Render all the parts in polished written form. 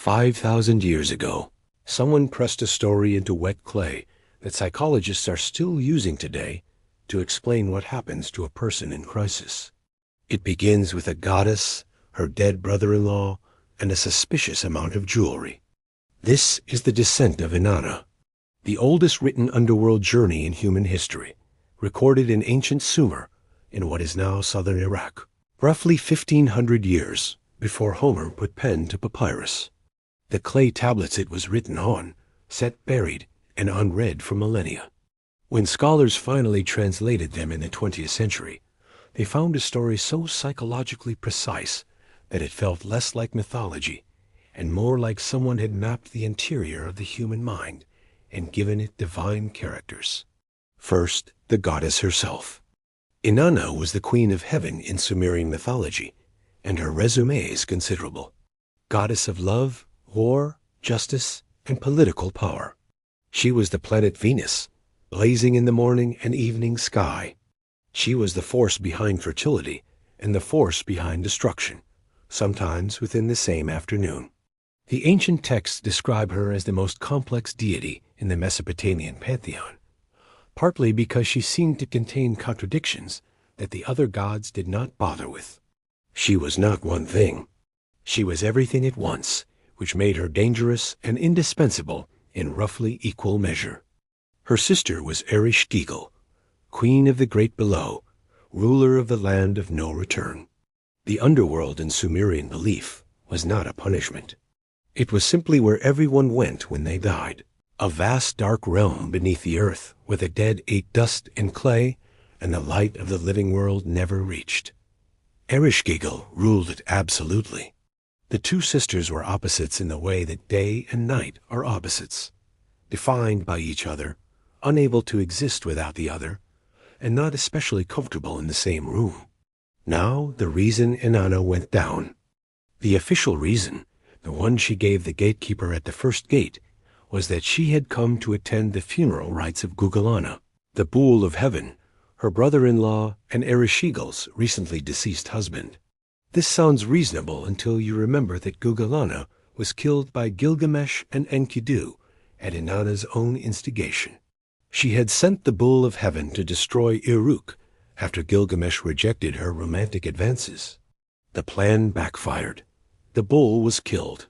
5,000 years ago, someone pressed a story into wet clay that psychologists are still using today to explain what happens to a person in crisis. It begins with a goddess, her dead brother-in-law, and a suspicious amount of jewelry. This is the Descent of Inanna, the oldest written underworld journey in human history, recorded in ancient Sumer in what is now southern Iraq, roughly 1,500 years before Homer put pen to papyrus. The clay tablets it was written on sat buried and unread for millennia. When scholars finally translated them in the 20th century, they found a story so psychologically precise that it felt less like mythology and more like someone had mapped the interior of the human mind and given it divine characters. First, the goddess herself. Inanna was the queen of heaven in Sumerian mythology, and her resume is considerable. Goddess of love, war, justice, and political power. She was the planet Venus, blazing in the morning and evening sky. She was the force behind fertility and the force behind destruction, sometimes within the same afternoon. The ancient texts describe her as the most complex deity in the Mesopotamian pantheon, partly because she seemed to contain contradictions that the other gods did not bother with. She was not one thing. She was everything at once, which made her dangerous and indispensable in roughly equal measure. Her sister was Ereshkigal, queen of the great below, ruler of the land of no return. The underworld in Sumerian belief was not a punishment. It was simply where everyone went when they died, a vast dark realm beneath the earth where the dead ate dust and clay and the light of the living world never reached. Ereshkigal ruled it absolutely. The two sisters were opposites in the way that day and night are opposites, defined by each other, unable to exist without the other, and not especially comfortable in the same room. Now the reason Inanna went down. The official reason, the one she gave the gatekeeper at the first gate, was that she had come to attend the funeral rites of Gugalanna, the Bull of Heaven, her brother-in-law and Ereshkigal's recently deceased husband. This sounds reasonable until you remember that Gugalanna was killed by Gilgamesh and Enkidu at Inanna's own instigation. She had sent the Bull of Heaven to destroy Uruk after Gilgamesh rejected her romantic advances. The plan backfired. The bull was killed.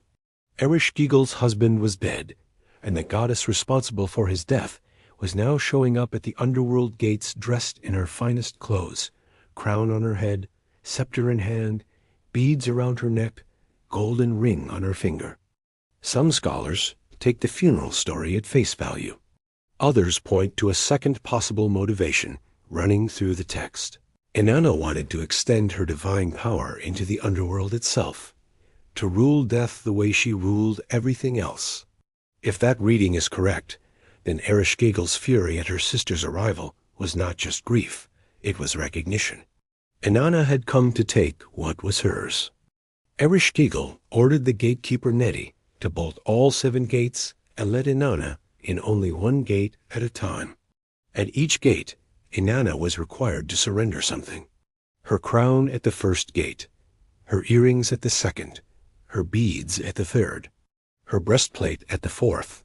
Ereshkigal's husband was dead, and the goddess responsible for his death was now showing up at the underworld gates dressed in her finest clothes, crown on her head, scepter in hand, beads around her neck, golden ring on her finger. Some scholars take the funeral story at face value. Others point to a second possible motivation running through the text. Inanna wanted to extend her divine power into the underworld itself, to rule death the way she ruled everything else. If that reading is correct, then Ereshkigal's fury at her sister's arrival was not just grief, it was recognition. Inanna had come to take what was hers. Ereshkigal ordered the gatekeeper Nedi to bolt all 7 gates and let Inanna in only one gate at a time. At each gate, Inanna was required to surrender something. Her crown at the first gate, her earrings at the second, her beads at the third, her breastplate at the fourth,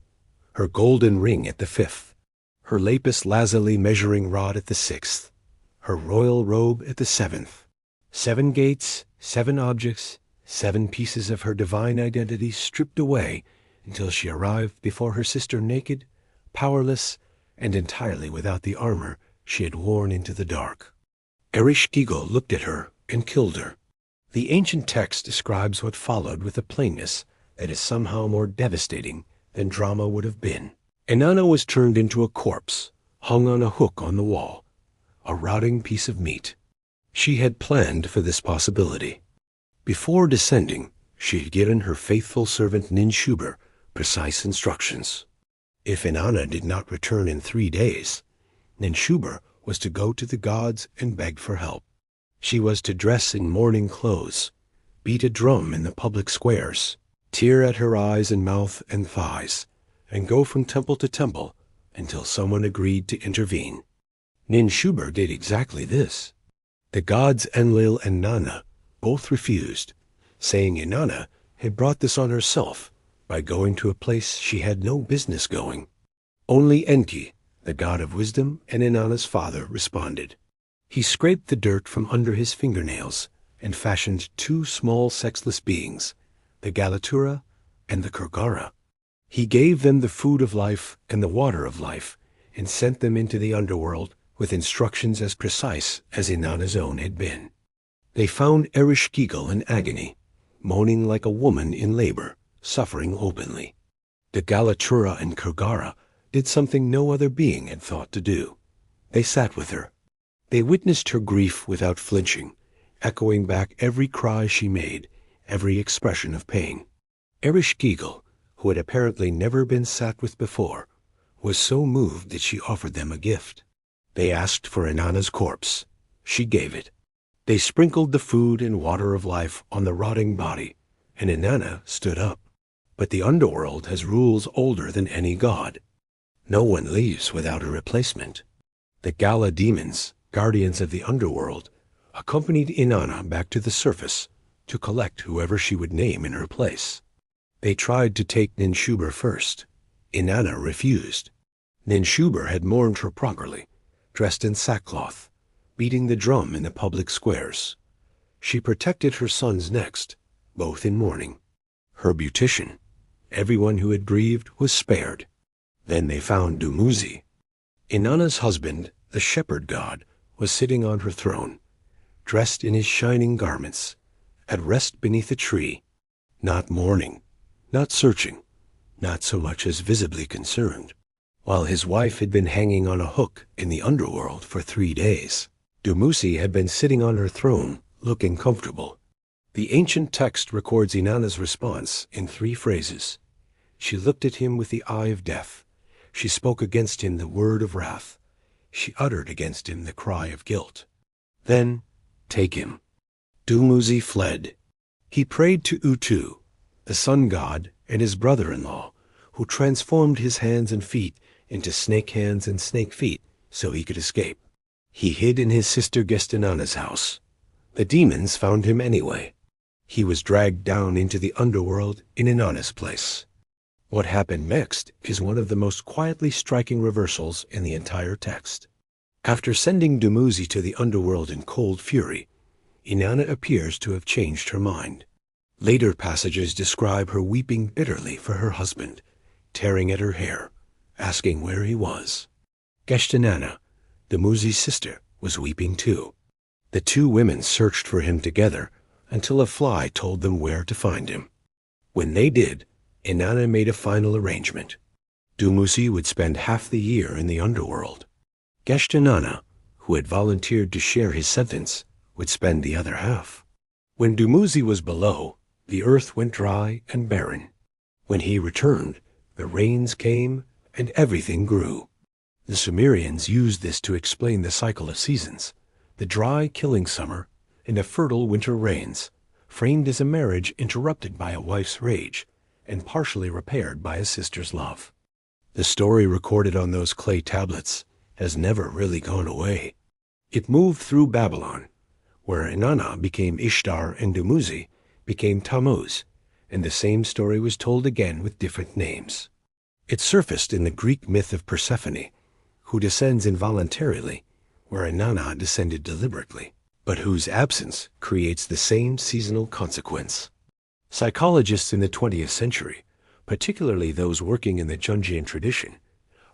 her golden ring at the fifth, her lapis lazuli measuring rod at the sixth, her royal robe at the seventh. 7 gates, 7 objects, 7 pieces of her divine identity stripped away until she arrived before her sister naked, powerless, and entirely without the armor she had worn into the dark. Ereshkigal looked at her and killed her. The ancient text describes what followed with a plainness that is somehow more devastating than drama would have been. Inanna was turned into a corpse, hung on a hook on the wall, a rotting piece of meat. She had planned for this possibility. Before descending, she had given her faithful servant Ninshuber precise instructions. If Inanna did not return in 3 days, Ninshuber was to go to the gods and beg for help. She was to dress in mourning clothes, beat a drum in the public squares, tear at her eyes and mouth and thighs, and go from temple to temple until someone agreed to intervene. Ninshuber did exactly this. The gods Enlil and Nanna both refused, saying Inanna had brought this on herself by going to a place she had no business going. Only Enki, the god of wisdom and Inanna's father, responded. He scraped the dirt from under his fingernails and fashioned two small sexless beings, the Galatura and the Kurgara. He gave them the food of life and the water of life, and sent them into the underworld with instructions as precise as Inanna's own had been. They found Ereshkigal in agony, moaning like a woman in labor, suffering openly. The Galatura and Kurgara did something no other being had thought to do. They sat with her. They witnessed her grief without flinching, echoing back every cry she made, every expression of pain. Ereshkigal, who had apparently never been sat with before, was so moved that she offered them a gift. They asked for Inanna's corpse. She gave it. They sprinkled the food and water of life on the rotting body, and Inanna stood up. But the underworld has rules older than any god. No one leaves without a replacement. The Gala demons, guardians of the underworld, accompanied Inanna back to the surface to collect whoever she would name in her place. They tried to take Ninshuber first. Inanna refused. Ninshuber had mourned her properly, dressed in sackcloth, beating the drum in the public squares. She protected her sons next, both in mourning. Her beautician, everyone who had grieved, was spared. Then they found Dumuzi. Inanna's husband, the shepherd god, was sitting on her throne, dressed in his shining garments, at rest beneath a tree, not mourning, not searching, not so much as visibly concerned, while his wife had been hanging on a hook in the underworld for 3 days. Dumuzi had been sitting on her throne, looking comfortable. The ancient text records Inanna's response in 3 phrases. She looked at him with the eye of death. She spoke against him the word of wrath. She uttered against him the cry of guilt. Then, take him. Dumuzi fled. He prayed to Utu, the sun god, and his brother-in-law, who transformed his hands and feet into snake hands and snake feet so he could escape. He hid in his sister Gestinana's house. The demons found him anyway. He was dragged down into the underworld in Inanna's place. What happened next is one of the most quietly striking reversals in the entire text. After sending Dumuzi to the underworld in cold fury, Inanna appears to have changed her mind. Later passages describe her weeping bitterly for her husband, tearing at her hair, asking where he was. Gestinana, Dumuzi's sister, was weeping too. The 2 women searched for him together until a fly told them where to find him. When they did, Inanna made a final arrangement. Dumuzi would spend half the year in the underworld. Gestinana, who had volunteered to share his sentence, would spend the other half. When Dumuzi was below, the earth went dry and barren. When he returned, the rains came and everything grew. The Sumerians used this to explain the cycle of seasons, the dry, killing summer and the fertile winter rains, framed as a marriage interrupted by a wife's rage and partially repaired by a sister's love. The story recorded on those clay tablets has never really gone away. It moved through Babylon, where Inanna became Ishtar and Dumuzi became Tammuz, and the same story was told again with different names. It surfaced in the Greek myth of Persephone, who descends involuntarily, where Inanna descended deliberately, but whose absence creates the same seasonal consequence. Psychologists in the 20th century, particularly those working in the Jungian tradition,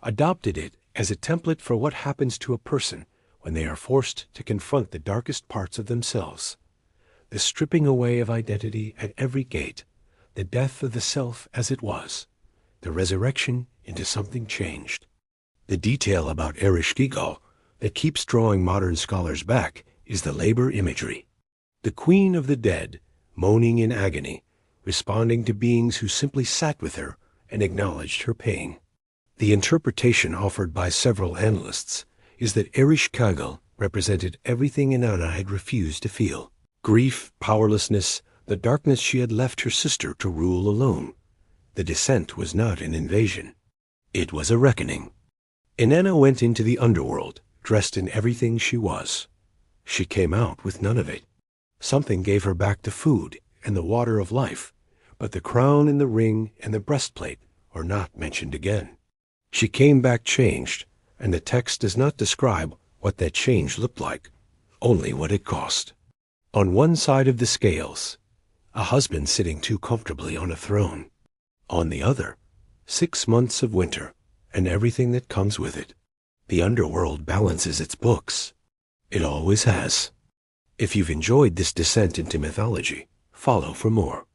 adopted it as a template for what happens to a person when they are forced to confront the darkest parts of themselves. The stripping away of identity at every gate, the death of the self as it was, the resurrection into something changed. The detail about Ereshkigal that keeps drawing modern scholars back is the labor imagery. The queen of the dead, moaning in agony, responding to beings who simply sat with her and acknowledged her pain. The interpretation offered by several analysts is that Ereshkigal represented everything Inanna had refused to feel. Grief, powerlessness, the darkness she had left her sister to rule alone. The descent was not an invasion. It was a reckoning. Inanna went into the underworld, dressed in everything she was. She came out with none of it. Something gave her back the food and the water of life, But the crown and the ring and the breastplate are not mentioned again. She came back changed, and the text does not describe what that change looked like, only what it cost. On one side of the scales, a husband sitting too comfortably on a throne. On the other, 6 months of winter and everything that comes with it. The underworld balances its books. It always has. If you've enjoyed this descent into mythology, follow for more.